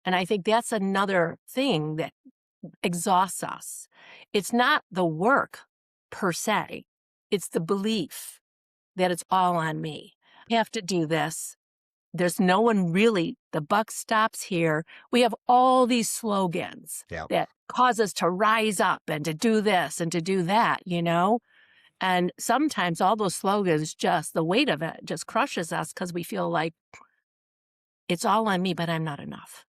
And I think that's another thing that exhausts us. It's not the work per se, it's the belief that it's all on me. I have to do this. There's no one really, the buck stops here. We have all these slogans Yeah. that cause us to rise up and to do this and to do that, And sometimes all those slogans, just the weight of it just crushes us because we feel like it's all on me, but I'm not enough.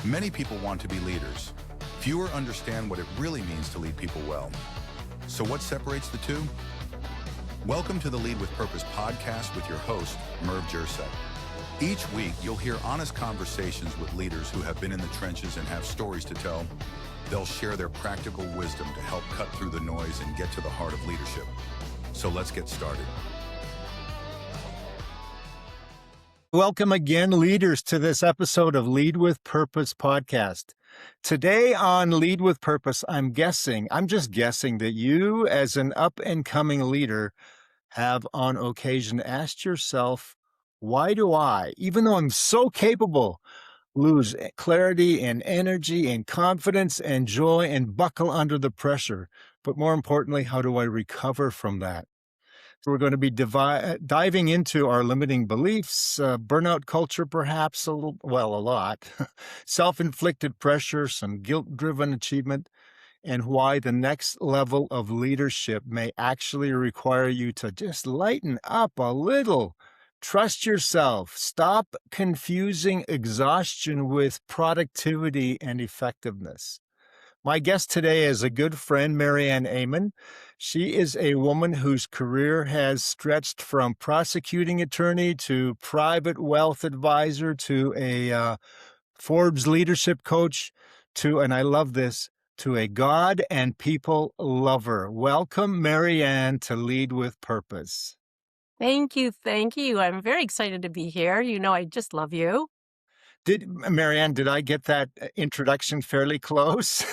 Many people want to be leaders. Fewer understand what it really means to lead people well. So what separates the two? Welcome to the Lead with Purpose podcast with your host, Merv Jersak. Each week, you'll hear honest conversations with leaders who have been in the trenches and have stories to tell. They'll share their practical wisdom to help cut through the noise and get to the heart of leadership. So let's get started. Welcome again, leaders, to this episode of Lead with Purpose podcast. Today on Lead with Purpose, I'm just guessing that you, as an up-and-coming leader, have on occasion asked yourself, why do I, even though I'm so capable, lose clarity and energy and confidence and joy and buckle under the pressure? But more importantly, how do I recover from that? We're going to be diving into our limiting beliefs, burnout culture, perhaps a lot, self-inflicted pressure, some guilt-driven achievement, and why the next level of leadership may actually require you to just lighten up a little. Trust yourself. Stop confusing exhaustion with productivity and effectiveness. My guest today is a good friend, Maryann Ehmann. She is a woman whose career has stretched from prosecuting attorney to private wealth advisor to a Forbes leadership coach to, and I love this, to a God and people lover. Welcome, Maryann, to Lead with Purpose. Thank you. Thank you. I'm very excited to be here. I just love you. Maryann, did I get that introduction fairly close?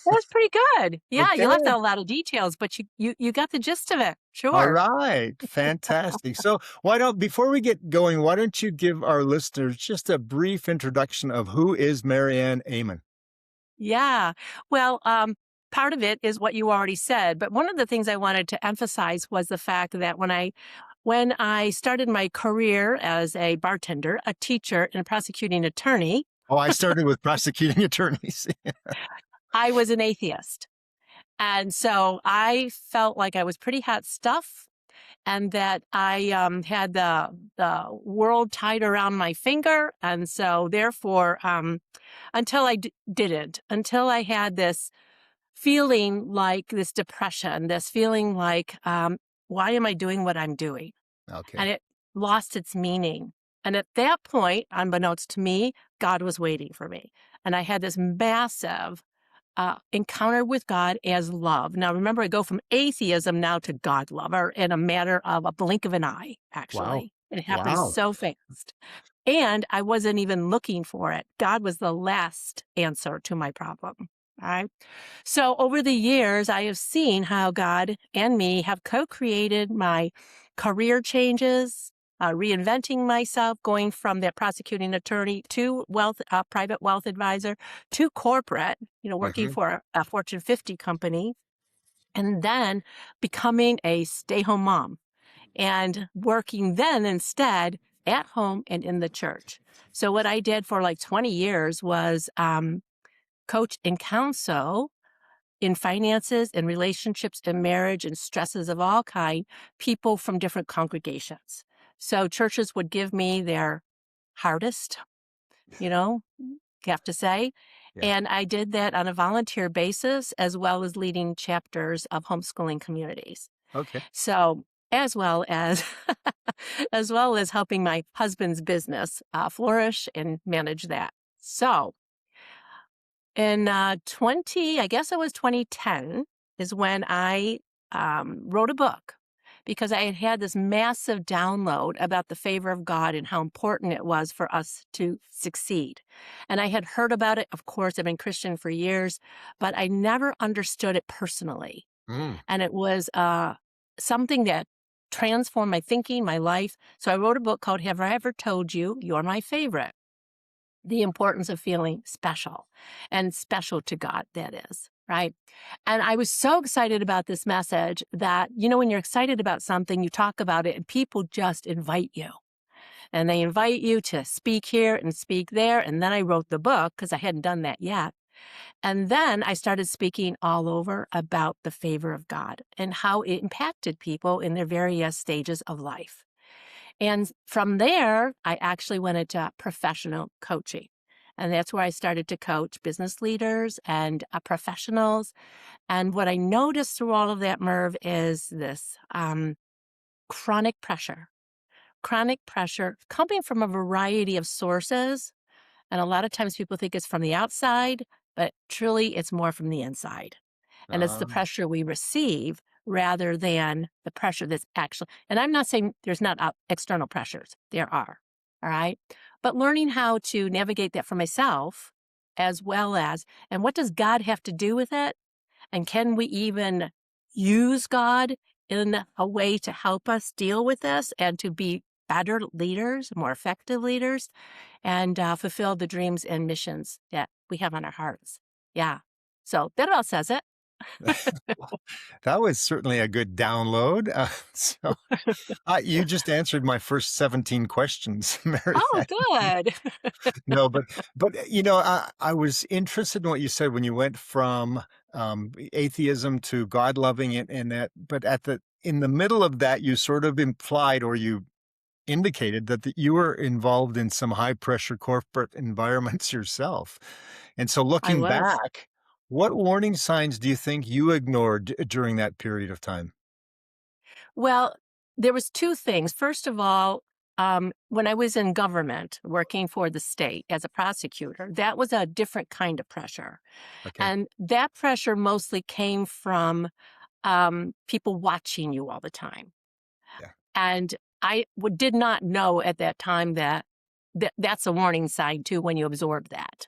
That's pretty good. Yeah, Okay. you left out a lot of details, but you got the gist of it. Sure. All right. Fantastic. So before we get going, why don't you give our listeners just a brief introduction of who is Maryann Ehmann? Yeah. Well, part of it is what you already said, but one of the things I wanted to emphasize was the fact that when I started my career as a bartender, a teacher, and a prosecuting attorney. Oh, I started with prosecuting attorneys. I was an atheist. And so I felt like I was pretty hot stuff and that I had the world tied around my finger. And so therefore, until I didn't, until I had this feeling like this depression, this feeling like, why am I doing what I'm doing? Okay. And it lost its meaning. And at that point, unbeknownst to me, God was waiting for me. And I had this massive encounter with God as love. Now, remember, I go from atheism now to God lover in a matter of a blink of an eye, actually. Wow. It happened Wow. so fast. And I wasn't even looking for it. God was the last answer to my problem. All right. So over the years, I have seen how God and me have co-created my career changes, reinventing myself, going from that prosecuting attorney to private wealth advisor to corporate, working for a Fortune 50 company, and then becoming a stay-home mom and working then instead at home and in the church. So what I did for like 20 years was coach and counsel in finances and relationships and marriage and stresses of all kind, people from different congregations. So churches would give me their hardest, you have to say. Yeah. And I did that on a volunteer basis, as well as leading chapters of homeschooling communities. Okay. So as well as helping my husband's business flourish and manage that. So in 2010 is when I wrote a book, because I had had this massive download about the favor of God and how important it was for us to succeed. And I had heard about it. Of course, I've been Christian for years, but I never understood it personally. And it was something that transformed my thinking, my life. So I wrote a book called Have I Ever Told You You're My Favorite? The importance of feeling special and special to God, that is, right? And I was so excited about this message that, when you're excited about something, you talk about it and people just invite you. And they invite you to speak here and speak there. And then I wrote the book because I hadn't done that yet. And then I started speaking all over about the favor of God and how it impacted people in their various stages of life. And from there, I actually went into professional coaching. And that's where I started to coach business leaders and professionals. And what I noticed through all of that, Merv, is this chronic pressure. Chronic pressure coming from a variety of sources. And a lot of times people think it's from the outside, but truly it's more from the inside. And it's the Um, pressure we receive rather than the pressure that's actually, and I'm not saying there's not external pressures. There are, all right? But learning how to navigate that for myself as well as, and what does God have to do with it? And can we even use God in a way to help us deal with this and to be better leaders, more effective leaders, and fulfill the dreams and missions that we have on our hearts? Yeah. So that all says it. that was certainly a good download. You just answered my first 17 questions, Oh, Maryann. good. No, but I was interested in what you said when you went from atheism to God loving it, and that. But in the middle of that, you sort of implied, or you indicated that you were involved in some high pressure corporate environments yourself. And so, I looking was. back, what warning signs do you think you ignored during that period of time? Well, there was two things. First of all, when I was in government working for the state as a prosecutor, that was a different kind of pressure. Okay. And that pressure mostly came from people watching you all the time. Yeah. And I did not know at that time that that's a warning sign too when you absorb that.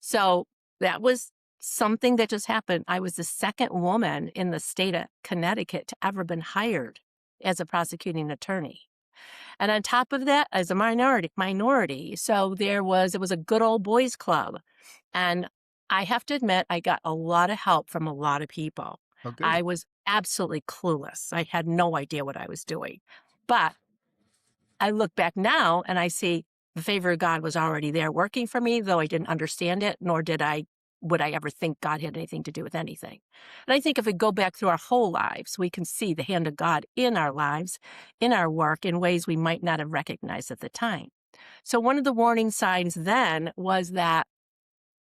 So that was something that just happened. I was the second woman in the state of Connecticut to ever been hired as a prosecuting attorney. And on top of that, as a minority. So it was a good old boys club. And I have to admit, I got a lot of help from a lot of people. Oh, good. I was absolutely clueless. I had no idea what I was doing. But I look back now and I see the favor of God was already there working for me, though I didn't understand it, nor would I ever think God had anything to do with anything. And I think if we go back through our whole lives, we can see the hand of God in our lives, in our work, in ways we might not have recognized at the time. So one of the warning signs then was that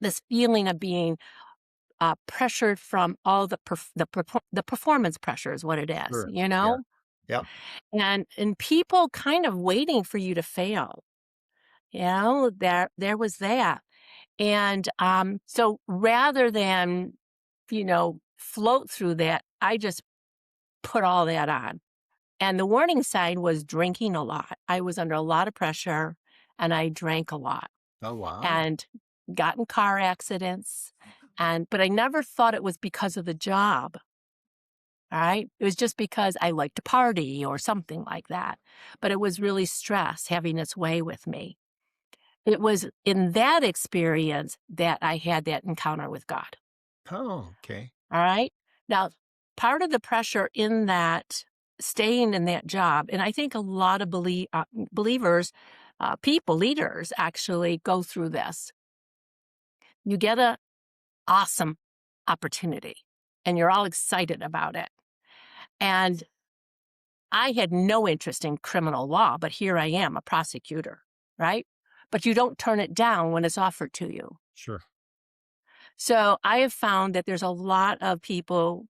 this feeling of being pressured from all the performance pressure is what it is, Sure. you Yeah. know? Yeah. And people kind of waiting for you to fail. There was that. And so rather than, float through that, I just put all that on. And the warning sign was drinking a lot. I was under a lot of pressure and I drank a lot Oh, wow. and got in car accidents. But I never thought it was because of the job. All right. It was just because I liked to party or something like that. But it was really stress having its way with me. It was in that experience that I had that encounter with God. Oh, okay. All right. Now, part of the pressure in that staying in that job, and I think a lot of believers, people, leaders actually go through this. You get a awesome opportunity and you're all excited about it. And I had no interest in criminal law, but here I am, a prosecutor, right? But you don't turn it down when it's offered to you. Sure. So I have found that there's a lot of people,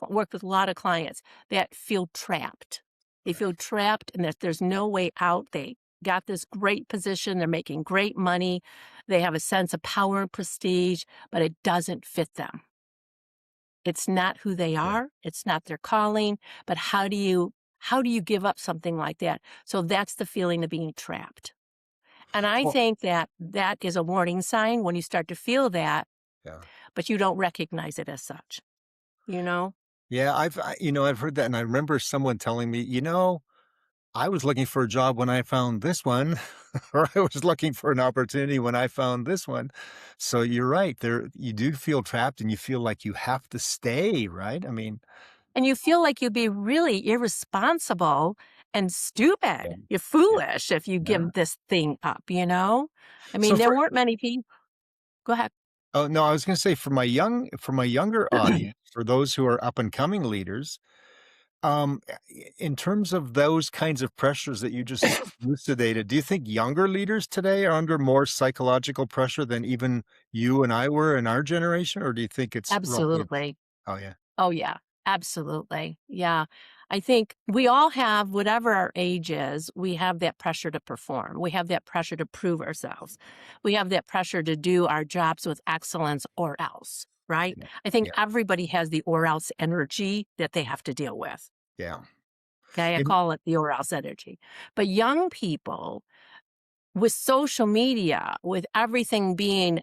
work with a lot of clients that feel trapped. They feel trapped and that there's no way out. They got this great position. They're making great money. They have a sense of power and prestige, but it doesn't fit them. It's not who they Yeah. are. It's not their calling. But how do you give up something like that? So that's the feeling of being trapped. And I Well, think that is a warning sign when you start to feel that, yeah. but you don't recognize it as such, you know? Yeah, I've heard that, and I remember someone telling me, I was looking for a job when I found this one, or I was looking for an opportunity when I found this one. So you're right. There, you do feel trapped, and you feel like you have to stay, right? I mean, And you feel like you'd be really irresponsible and yeah, stupid. You're yeah, foolish if you yeah. give this thing up, you know? I mean, So there for weren't many people. Go ahead. oh no, I was going to say for my younger audience, for those who are up and coming leaders, in terms of those kinds of pressures that you just elucidated, do you think younger leaders today are under more psychological pressure than even you and I were in our generation, or do you think it's roughly? Absolutely. Oh yeah, Oh, yeah, absolutely. Yeah. I think we all have, whatever our age is, we have that pressure to perform. We have that pressure to prove ourselves. We have that pressure to do our jobs with excellence or else, right? yeah, I think yeah, everybody has the or else energy that they have to deal with. yeah. Okay. I And call it the or else energy. But young people with social media, with everything being,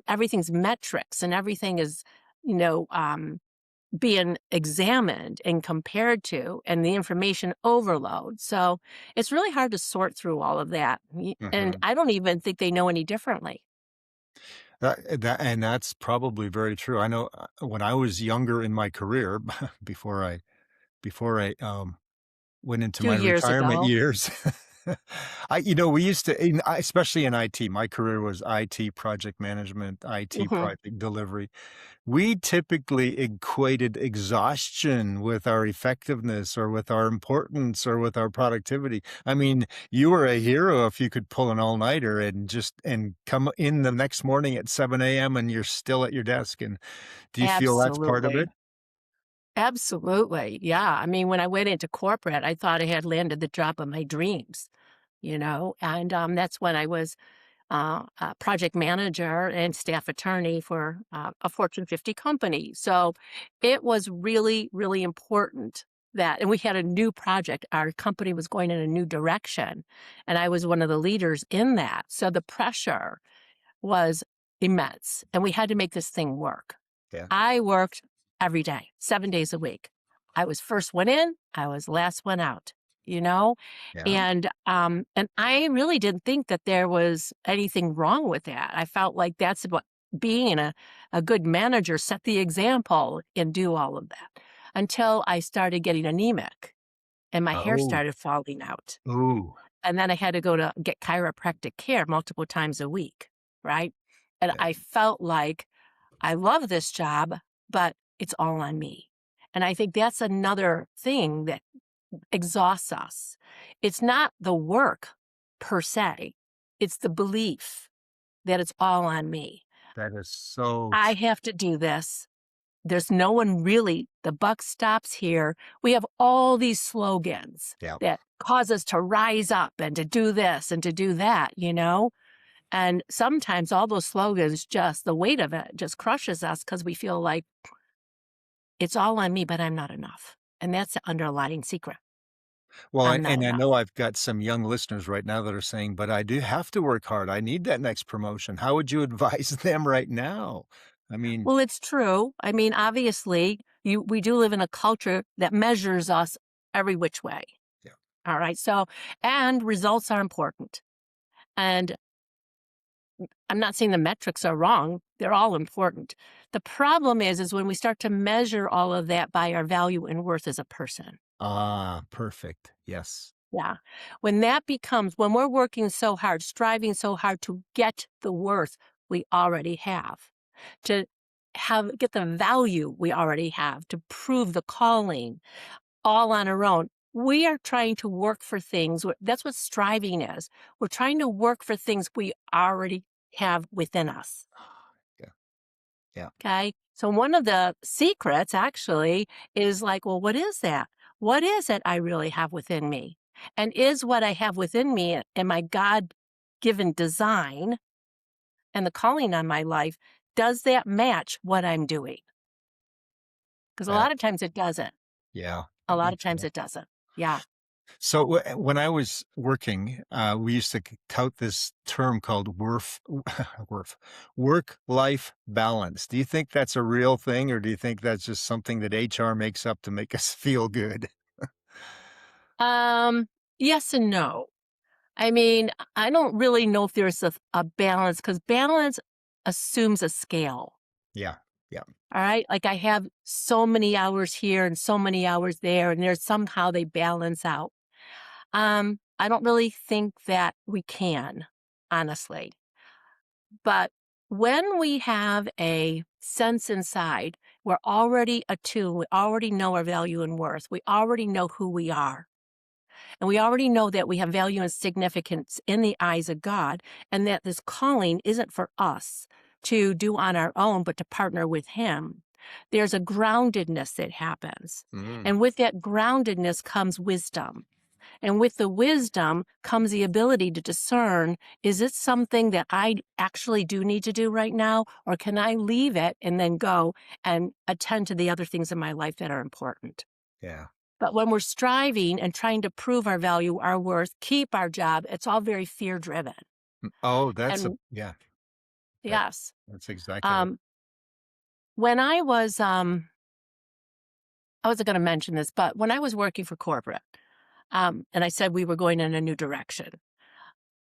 everything's metrics and everything is, you know, being examined and compared to, and the information overload. So it's really hard to sort through all of that. And mhm. I don't even think they know any differently. That's probably very true. I know when I was younger in my career, before I went into Few my years retirement ago. years. We used to, especially in IT, my career was IT project management, IT Hmm. project delivery. We typically equated exhaustion with our effectiveness or with our importance or with our productivity. I mean, you were a hero if you could pull an all-nighter and come in the next morning at 7 a.m. and you're still at your desk. And do you feel that's part of Absolutely. it? Absolutely. Yeah. I mean, when I went into corporate, I thought I had landed the job of my dreams, and that's when I was a project manager and staff attorney for a Fortune 50 company. So it was really, really important that, and we had a new project. Our company was going in a new direction, and I was one of the leaders in that. So the pressure was immense, and we had to make this thing work. Yeah. I worked every day, 7 days a week. I was first one in, I was last one out, you know? Yeah. And I really didn't think that there was anything wrong with that. I felt like that's what being a good manager, set the example and do all of that, until I started getting anemic and my hair Oh, started falling out. ooh. And then I had to go to get chiropractic care multiple times a week, right? And Yeah. I felt like I love this job, but it's all on me. And I think that's another thing that exhausts us. It's not the work per se, it's the belief that it's all on me. That is so I true. have to do this. There's no one really, the buck stops here. We have all these slogans Yeah. that cause us to rise up and to do this and to do that. And sometimes all those slogans, just the weight of it just crushes us because we feel like it's all on me, but I'm not enough. And that's the underlying secret. Well, I'm not and I know enough. I've got some young listeners right now that are saying, "But I do have to work hard. I need that next promotion." How would you advise them right now? I mean, Well, it's true. I mean, obviously, we do live in a culture that measures us every which way. yeah. All right. So, and results are important. And I'm not saying the metrics are wrong. They're all important. The problem is when we start to measure all of that by our value and worth as a person. Ah, perfect. Yes. Yeah. When we're working so hard, striving so hard to get the worth we already have, to get the value we already have, to prove the calling all on our own. We are trying to work for things. That's what striving is. We're trying to work for things we already have within us. Yeah. Yeah. Okay. So one of the secrets actually is like, well, what is that? What is it I really have within me? And is what I have within me and my God given design and the calling on my life, does that match what I'm doing? Because a That lot of times it doesn't. yeah. A lot Me of times too. it doesn't. Yeah. So when I was working, we used to tout this term called work-life balance. Do you think that's a real thing, or do you think that's just something that HR makes up to make us feel good? Um, yes and no. I mean, I don't really know if there's a balance because balance assumes a scale. Yeah, yeah. All right. Like I have so many hours here and so many hours there, and there's somehow they balance out. I don't really think that we can, honestly. But when we have a sense inside, we're already attuned, we already know our value and worth, we already know who we are. And we already know that we have value and significance in the eyes of God, and that this calling isn't for us to do on our own, but to partner with Him. There's a groundedness that happens. Mm, And with that groundedness comes wisdom. And with the wisdom comes the ability to discern, is it something that I actually do need to do right now? Or can I leave it and then go and attend to the other things in my life that are important? yeah. But when we're striving and trying to prove our value, our worth, keep our job, it's all very fear driven. Oh, that's a And yeah. That, yes, that's exactly right. um, when I wasn't going to mention this, but when I was working for corporate, and I said we were going in a new direction,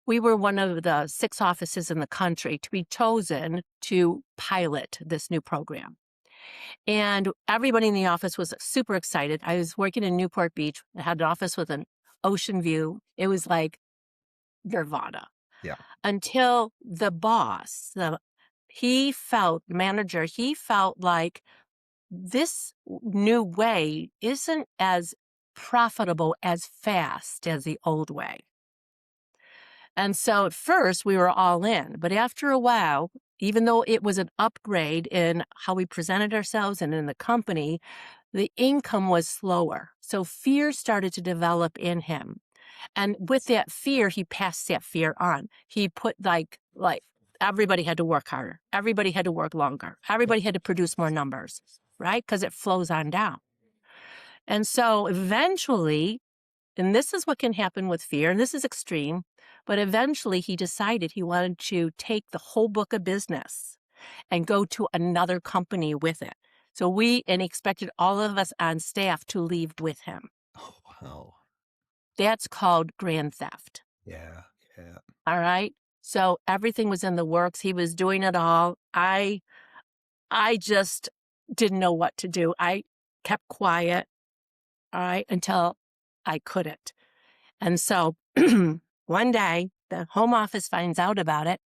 we were one of the 6 offices in the country to be chosen to pilot this new program. And everybody in the office was super excited. I was working in Newport Beach. I had an office with an ocean view. It was like nirvana Yeah. until the boss, he felt like this new way isn't as profitable as fast as the old way. And so at first we were all in, but after a while, even though it was an upgrade in how we presented ourselves and in the company, the income was slower. So fear started to develop in him. And with that fear, he passed that fear on. He put like everybody had to work harder. Everybody had to work longer. Everybody had to produce more numbers, right? Because it flows on down. And so eventually, and this is what can happen with fear, and this is extreme, but eventually he decided he wanted to take the whole book of business and go to another company with it. So and he expected all of us on staff to leave with him. Oh, wow. That's called grand theft. Yeah, yeah. All right. So everything was in the works. He was doing it all. I just didn't know what to do. I kept quiet, all right, until I couldn't. And so one day the home office finds out about it,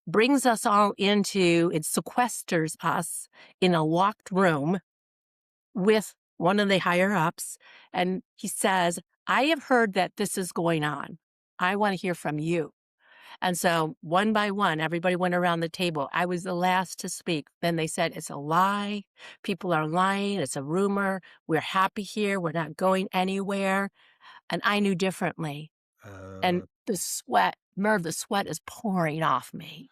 brings us all it sequesters us in a locked room with one of the higher ups. And he says, I have heard that this is going on. I want to hear from you. And so one by one, everybody went around the table. I was the last to speak. Then they said, it's a lie. People are lying. It's a rumor. We're happy here. We're not going anywhere. And I knew differently. Uh, And the sweat is pouring off me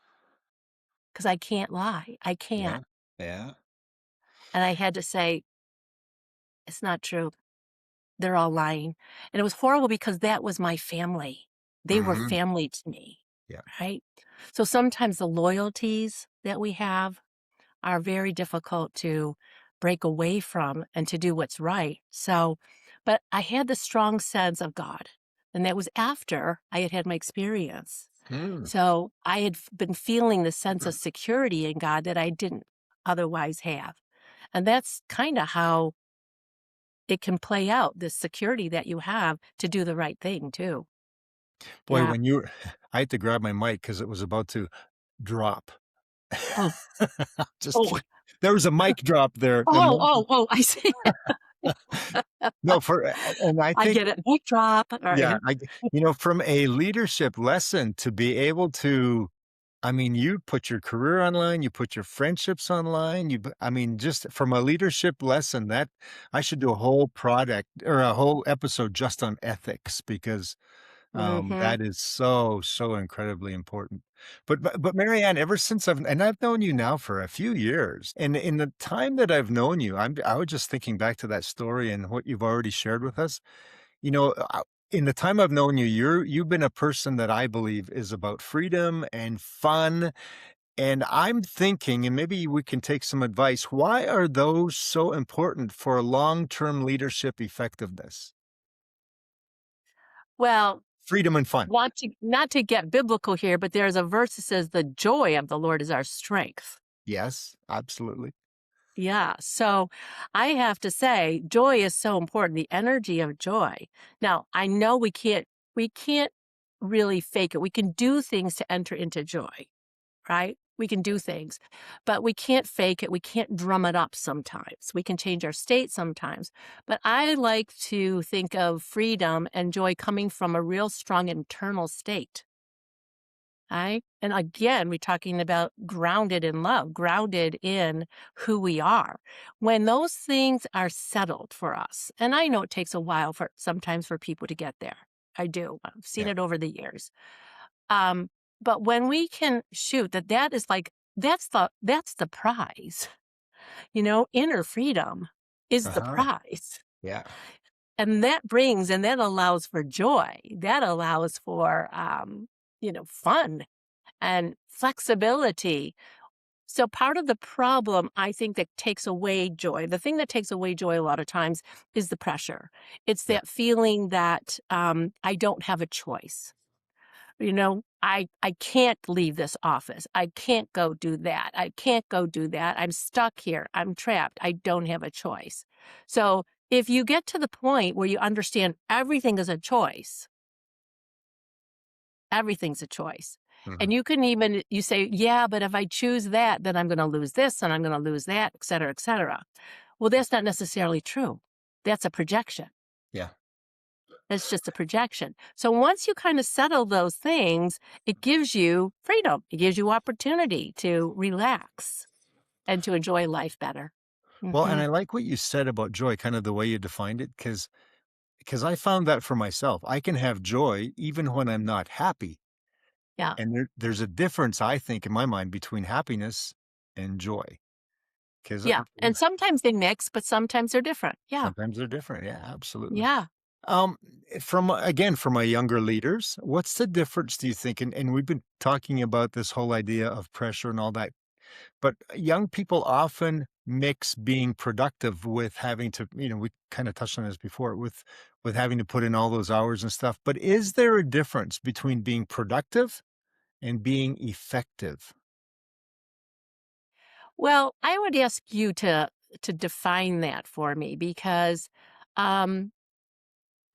because I can't lie. I yeah, can't. yeah. And I had to say, it's not true. They're all lying. And it was horrible because that was my family. They were Mhm. family to me, Yeah. right? So sometimes the loyalties that we have are very difficult to break away from and to do what's right. So, but I had the strong sense of God. And that was after I had had my experience. Mm. So I had been feeling the sense of security in God that I didn't otherwise have. And that's kind of how it can play out, this security that you have to do the right thing too. Boy, Yeah. when you I had to grab my mic because it was about to drop. Oh, Just oh, kidding. There was a mic drop there. I see. No, and I I think, get it. Mic drop. All yeah, right. from a leadership lesson to be able to, I mean, you put your career online, you put your friendships online, I mean, just from a leadership lesson that I should do a whole product or a whole episode just on ethics because Mm-hmm. that is so, so incredibly important. But Marianne, ever since I've known you now for a few years, and in the time that I've known you, I was just thinking back to that story and what you've already shared with us. You know, in the time I've known you, you've been a person that I believe is about freedom and fun. And I'm thinking, and maybe we can take some advice, why are those so important for long-term leadership effectiveness? Well, Freedom and fun. want to not to get biblical here, but there's a verse that says, "The joy of the Lord is our strength." Yes, absolutely. Yeah. So I have to say, joy is so important, the energy of joy. Now, I know we can't really fake it. We can do things to enter into joy, right? We can do things, but we can't fake it. We can't drum it up sometimes. We can change our state sometimes. But I like to think of freedom and joy coming from a real strong internal state. Right? And again, we're talking about grounded in love, grounded in who we are. When those things are settled for us, and I know it takes a while for sometimes for people to get there. I do. I've seen Yeah. it over the years. Um, but when we can shoot that is like that's the prize. Inner freedom is the Uh-huh. prize. Yeah. And that allows for joy. That allows for fun and flexibility. So part of the problem, I think, that takes away joy, the thing that takes away joy a lot of times is the pressure. It's Yeah. that feeling that I don't have a choice. I can't leave this office. I can't go do that. I can't go do that. I'm stuck here. I'm trapped. I don't have a choice. So if you get to the point where you understand everything's a choice. Mhm. And you say, yeah, but if I choose that, then I'm going to lose this and I'm going to lose that, et cetera, et cetera. Well, that's not necessarily true. That's a projection. Yeah. It's just a projection. So once you kind of settle those things, it gives you freedom. It gives you opportunity to relax and to enjoy life better. Well, and Hmm. I like what you said about joy, kind of the way you defined it, because I found that for myself. I can have joy even when I'm not happy. Yeah. And there's a difference, I think, in my mind between happiness and joy. Because Yeah. And sometimes they mix, but sometimes they're different. Yeah. sometimes they're different. Yeah, absolutely. Yeah. Um, for my younger leaders, what's the difference, do you think? And we've been talking about this whole idea of pressure and all that, but young people often mix being productive with having to, we kind of touched on this before, with having to put in all those hours and stuff. But is there a difference between being productive and being effective? Well, I would ask you to define that for me because um,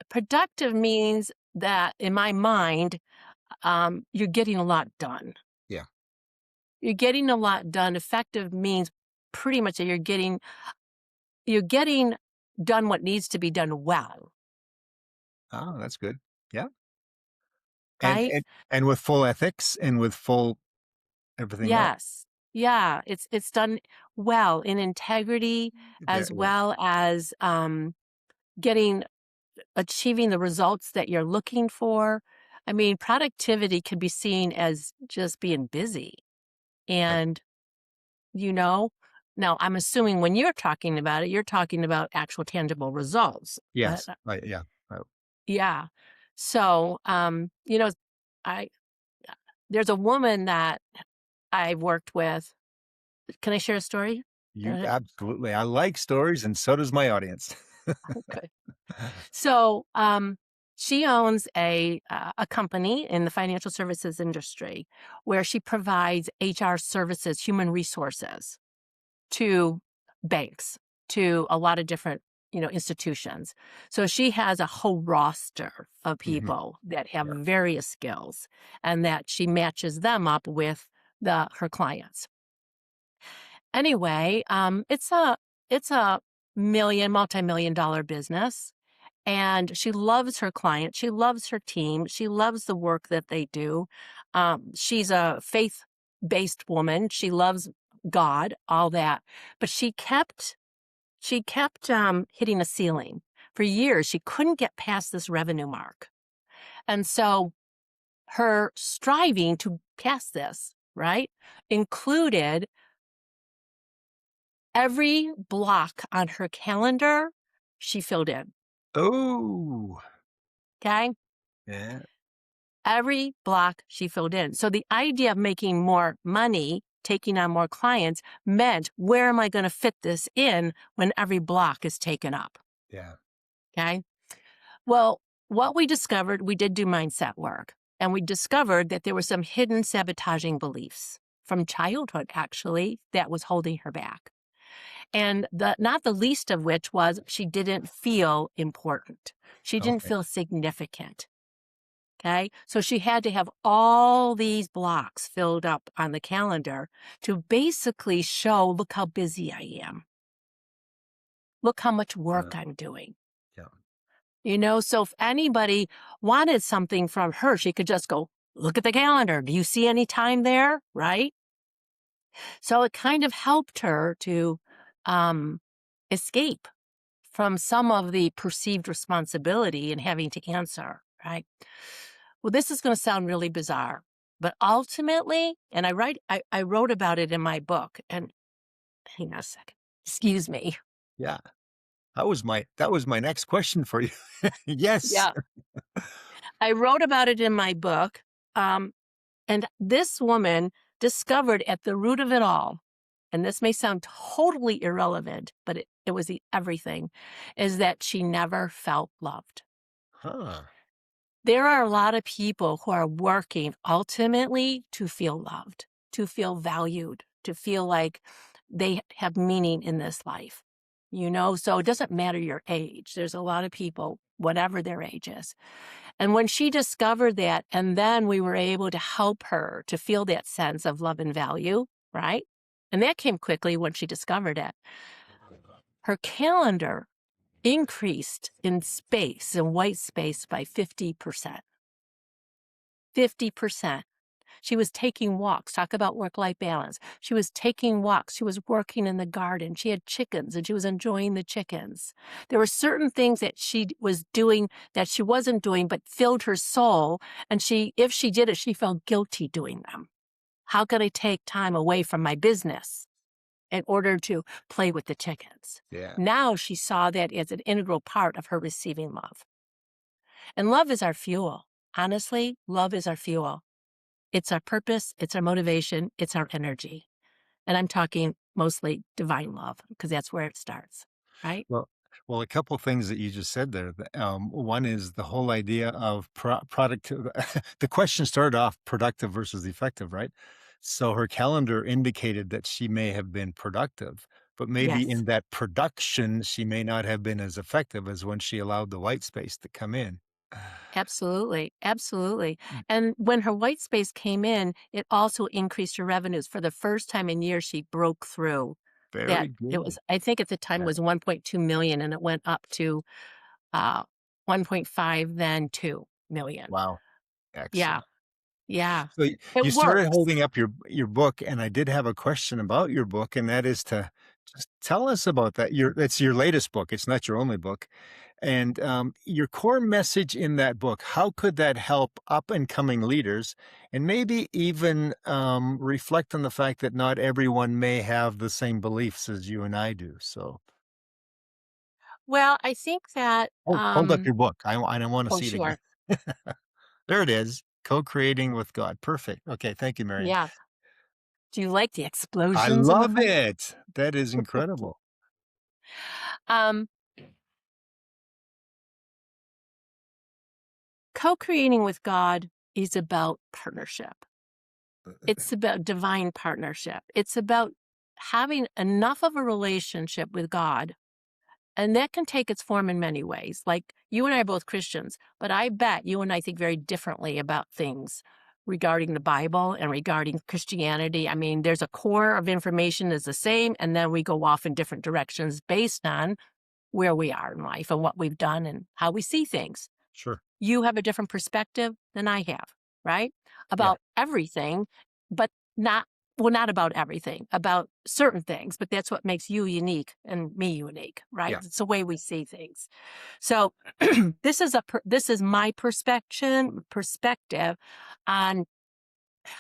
productive means that in my mind, you're getting a lot done. Yeah. You're getting a lot done. Effective means pretty much that you're getting done what needs to be done well, Oh, that's good. Yeah. And right? and and with full ethics and with full everything else. Yes. Yeah, it's done well in integrity There, as yeah. well as getting achieving the results that you're looking for. I mean, productivity can be seen as just being busy. Right. And, you know, now I'm assuming when you're talking about it, you're talking about actual tangible results. But Yes. Right. Yeah. Right. yeah. So, I there's a woman that I've worked with. Can I share a story? You Uh, absolutely. I like stories, and so does my audience. Okay. So, she owns a company in the financial services industry where she provides HR services, human resources to banks, to a lot of different, institutions. So she has a whole roster of Mhm. people that have Yeah. various skills and that she matches them up with her clients. Anyway, it's a multi-million dollar business. And she loves her client. She loves her team. She loves the work that they do. She's a faith based woman. She loves God, all that. But she kept hitting a ceiling for years. She couldn't get past this revenue mark. And so her striving to pass this, right, included every block on her calendar she filled in. Oh. Okay. Yeah. Every block she filled in. So the idea of making more money, taking on more clients meant, where am I going to fit this in when every block is taken up? Yeah. Okay. Well, what we discovered, we did do mindset work, and we discovered that there were some hidden sabotaging beliefs from childhood, actually, that was holding her back. And not the least of which was she didn't feel important. She didn't Okay. feel significant. Okay. So she had to have all these blocks filled up on the calendar to basically show, look how busy I am. Look how much Uh, work I'm doing. yeah. So if anybody wanted something from her, she could just go, look at the calendar. Do you see any time there? Right. So it kind of helped her to um, escape from some of the perceived responsibility and having to answer. Right. Well, this is going to sound really bizarre, but ultimately, and I wrote about it in my book. And hang on a second. Excuse me. Yeah. That was my next question for you. Yes. Yeah. I wrote about it in my book. Um, And this woman discovered at the root of it all, and this may sound totally irrelevant, but it was everything, is that she never felt loved. Huh. There are a lot of people who are working ultimately to feel loved, to feel valued, to feel like they have meaning in this life. So it doesn't matter your age. There's a lot of people, whatever their age is. And when she discovered that, and then we were able to help her to feel that sense of love and value, right? And that came quickly when she discovered it. Her calendar increased in space, in white space, by 50%. 50%. She was taking walks. Talk about work-life balance. She was taking walks. She was working in the garden. She had chickens and she was enjoying the chickens. There were certain things that she was doing that she wasn't doing, but filled her soul. And if she did it, she felt guilty doing them. How could I take time away from my business in order to play with the chickens? Yeah. Now she saw that as an integral part of her receiving love. And love is our fuel. Honestly, love is our fuel. It's our purpose, it's our motivation, it's our energy. And I'm talking mostly divine love because that's where it starts, right? Well, a couple things that you just said there. One is the whole idea of productive. The question started off productive versus effective, right? So her calendar indicated that she may have been productive, but maybe Yes, in that production, she may not have been as effective as when she allowed the white space to come in. absolutely. Absolutely. Mm, And when her white space came in, it also increased her revenues. For the first time in years, she broke through very that. It good. was, I think at the time Yeah. was 1.2 million and it went up to uh, 1.5, then 2 million. Wow. Yeah. Excellent. Yeah. So It you started works. holding up your book, and I did have a question about your book, and that is to just tell us about that. It's your latest book. It's not your only book, and your core message in that book. How could that help up and coming leaders, and maybe even reflect on the fact that not everyone may have the same beliefs as you and I do. So Well, I think that, hold up your book. I don't want to oh, see it again. sure. There it is. Co-creating with God. Perfect. Okay, thank you, Marianne. Yeah. Do you like the I explosions in the love front? it. That is incredible. Um, Co-creating with God is about partnership. It's about divine partnership. It's about having enough of a relationship with God. And that can take its form in many ways. Like you and I are both Christians, but I bet you and I think very differently about things regarding the Bible and regarding Christianity. I mean, there's a core of information is the same, and then we go off in different directions based on where we are in life and what we've done and how we see things. Sure. You have a different perspective than I have, right? Yeah. About everything, but not about everything, about certain things, but that's what makes you unique and me unique, right? Yeah. It's the way we see things. So this is my perspective on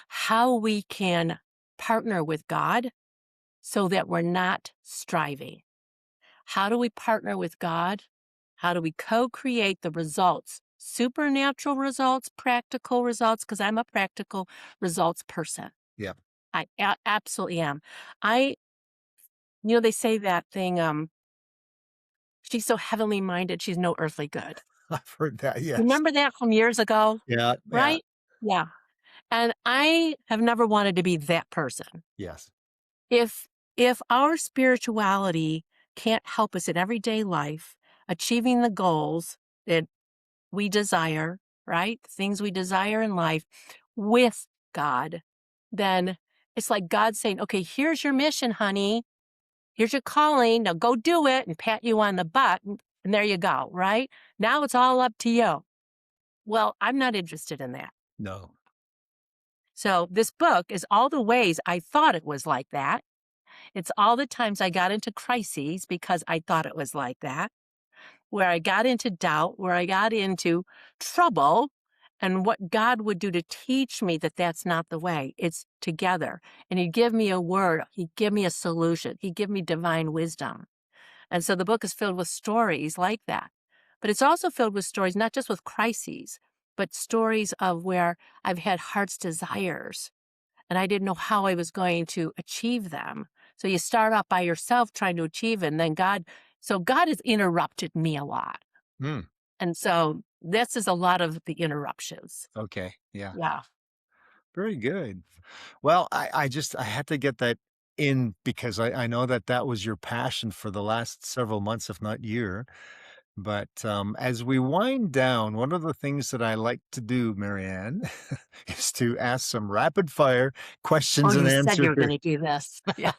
how we can partner with God so that we're not striving. How do we partner with God? How do we co-create the results supernatural results, practical results, because I'm a practical results person. Yeah. I absolutely am. I, they say that thing, she's so heavenly minded, she's no earthly good. I've heard that. Yes. Remember that from years ago, Yeah. Yeah. right? Yeah. And I have never wanted to be that person. Yes. If if our spirituality can't help us in everyday life, achieving the goals that we desire, right? Things we desire in life with God, then it's like God saying, okay, here's your mission, honey. Here's your calling. Now go do it and pat you on the butt. And there you go, right? Now it's all up to you. Well, I'm not interested in that. No. So this book is all the ways I thought it was like that. It's all the times I got into crises because I thought it was like that, where I got into doubt, where I got into trouble, and what God would do to teach me that that's not the way. It's together. And He'd give me a word, He'd give me a solution, He'd give me divine wisdom. And so the book is filled with stories like that. But it's also filled with stories, not just with crises, but stories of where I've had heart's desires and I didn't know how I was going to achieve them. So you start off by yourself trying to achieve it, and then God has interrupted me a lot. Hmm. And so this is a lot of the interruptions. Okay. Yeah. Yeah. Very good. Well, I had to get that in because I know that that was your passion for the last several months, if not year. But as we wind down, one of the things that I like to do, Maryann, is to ask some rapid fire Oh, questions and you said you answers were here. going to do this. Yeah.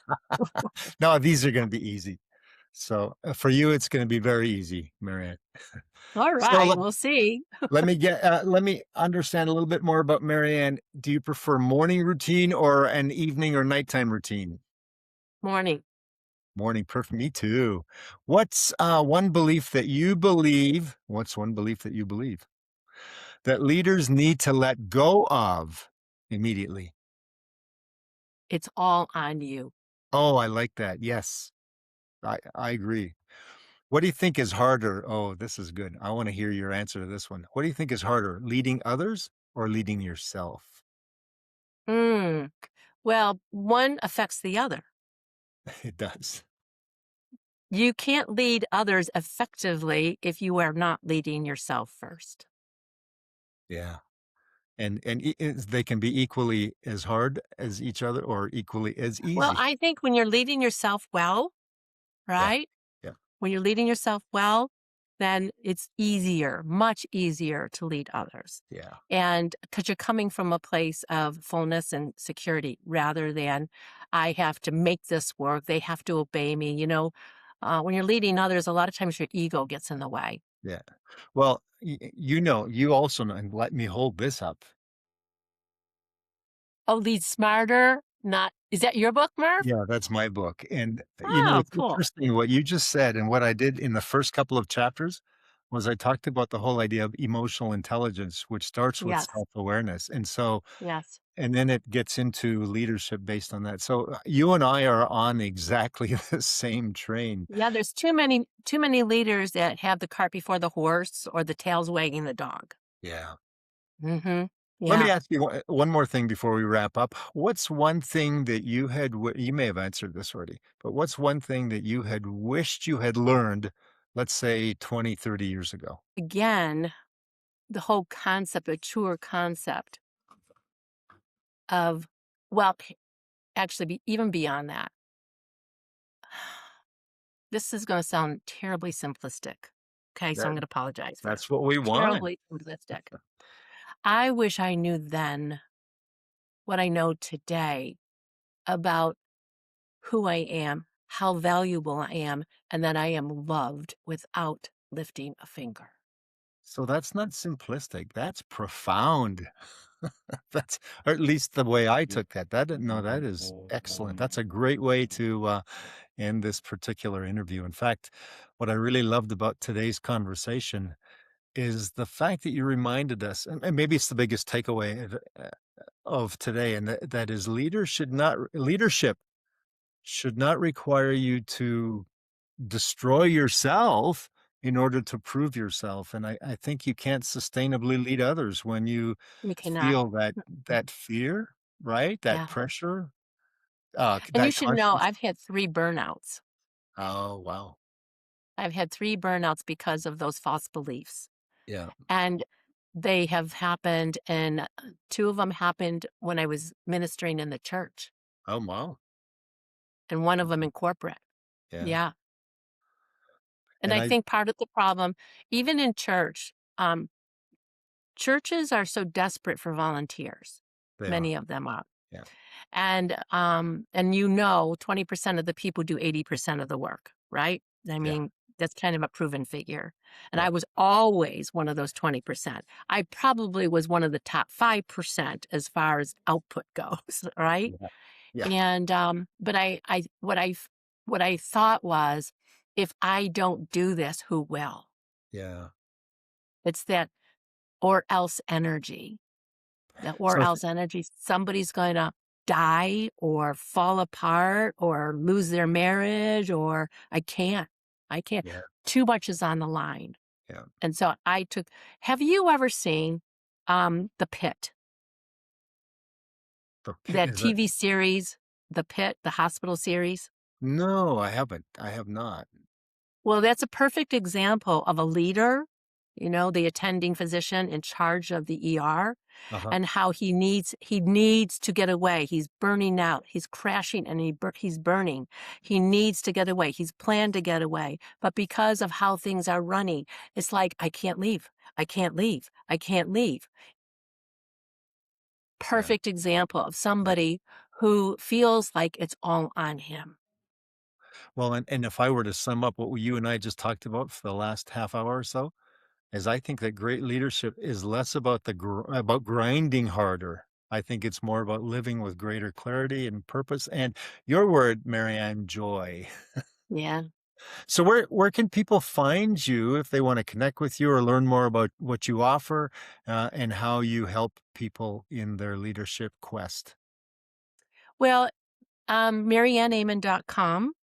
No, these are going to be easy. So for you, it's going to be very easy, Maryann. All So right. We'll see. let me understand a little bit more about Maryann. Do you prefer morning routine or an evening or nighttime routine? Morning. Morning, perfect. Me too. What's one belief that you believe? What's one belief that you believe that leaders need to let go of immediately? It's all on you. Oh, I like that. Yes, I agree. What do you think is harder? Oh, this is good. I want to hear your answer to this one. What do you think is harder, leading others or leading yourself? Mm. Well, one affects the other. It does. You can't lead others effectively if you are not leading yourself first. Yeah. They can be equally as hard as each other or equally as Well, easy. I think when you're leading yourself well, Yeah. right? Yeah. When you're leading yourself well, then it's easier, much easier to lead others. Yeah. And because you're coming from a place of fullness and security rather than I have to make this work, they have to obey me. When you're leading others, a lot of times your ego gets in the way. Yeah. Well, you also know, and let me hold this up. Oh, lead smarter, not, is that your book, Merv? Yeah, that's my book. And, Oh, it's cool. interesting what you just said. And what I did in the first couple of chapters was I talked about the whole idea of emotional intelligence, which starts with Yes. self awareness. And so, Yes. and then it gets into leadership based on that. So you and I are on exactly the same train. Yeah, there's too many leaders that have the cart before the horse or the tail's wagging the dog. Yeah. Mhm. Let me Yeah. ask you one more thing before we wrap up. What's one thing that you had, you may have answered this already, but what's one thing that you had wished you had learned, let's say 20, 30 years ago? Again, the whole concept, a truer concept of, well, actually, even beyond that, this is going to sound terribly simplistic. Okay, so I'm That, going to apologize for that's what we want. terribly simplistic. I wish I knew then what I know today about who I am, how valuable I am, and that I am loved without lifting a finger. So that's not simplistic. That's profound. That's, or at least the way I took that. No, that is excellent. That's a great way to end this particular interview. In fact, what I really loved about today's conversation is the fact that you reminded us, and maybe it's the biggest takeaway of today, and that is leadership should not require you to destroy yourself in order to prove yourself. And I think you can't sustainably lead others when you You cannot. feel that fear, right? That Yeah. pressure, And you that should know constant. I've had 3 burnouts. Oh, wow. I've had 3 burnouts because of those false beliefs. Yeah. And they have happened, and 2 of them happened when I was ministering in the church, Oh, wow. and 1 of them in corporate. Yeah. Yeah. And And I I think part of the problem, even in church, churches are so desperate for volunteers. they are. Many of them are. Yeah. And 20% of the people do 80% of the work, right? I Yeah. mean, that's kind of a proven figure. And Yeah. I was always one of those 20%. I probably was one of the top 5% as far as output goes, right? Yeah. Yeah. And but what I thought was, if I don't do this, who will? Yeah. It's that or else energy. The or So else energy, somebody's going to die or fall apart or lose their marriage, or I can't. yeah. Too much is on the line. Yeah. And so have you ever seen The Pit, Okay. that Is that TV series, The Pit, the hospital series? No, I haven't. I have not. Well, that's a perfect example of a leader, the attending physician in charge of the ER, Uh-huh. and how he needs to get away. He's burning out. He's crashing, and he's burning. He needs to get away. He's planned to get away, but because of how things are running, it's like, I can't leave. I can't leave. I can't leave. Yeah. Perfect example of Yeah. somebody who feels like it's all on him. Well, and if I were to sum up what you and I just talked about for the last half hour or so, is I think that great leadership is less about about grinding harder. I think it's more about living with greater clarity and purpose. And your word, Maryann, joy. Yeah. So where can people find you if they want to connect with you or learn more about what you offer and how you help people in their leadership quest? Well, MaryanNehmann.com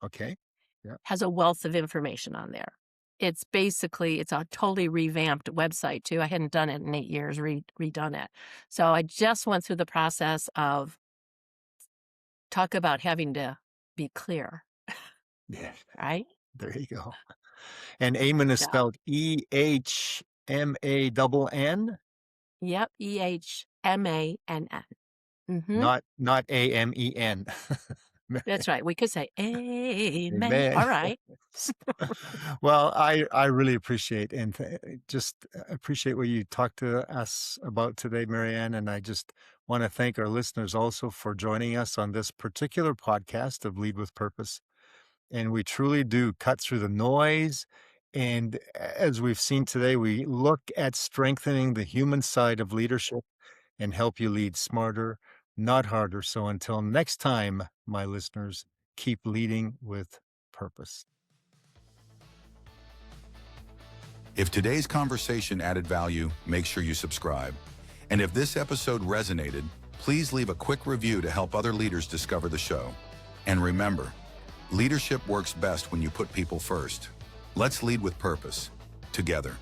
Okay. Yeah. has a wealth of information on there. It's a totally revamped website too. I hadn't done it in 8 years, redone it. So I just went through the process of talk about having to be clear, Yeah. right? There you go. And Ehmann is So, spelled Ehmann, yep, EHMANN. Mm-hmm. not AMEN. That's right. We could say amen. Amen. All right. Well, I really appreciate and just appreciate what you talked to us about today, Maryann, and I just want to thank our listeners also for joining us on this particular podcast of Lead with Purpose. And we truly do cut through the noise. And as we've seen today, we look at strengthening the human side of leadership and help you lead smarter, not harder. So until next time, my listeners, keep leading with purpose. If today's conversation added value, make sure you subscribe. And if this episode resonated, please leave a quick review to help other leaders discover the show. And remember, leadership works best when you put people first. Let's lead with purpose, together.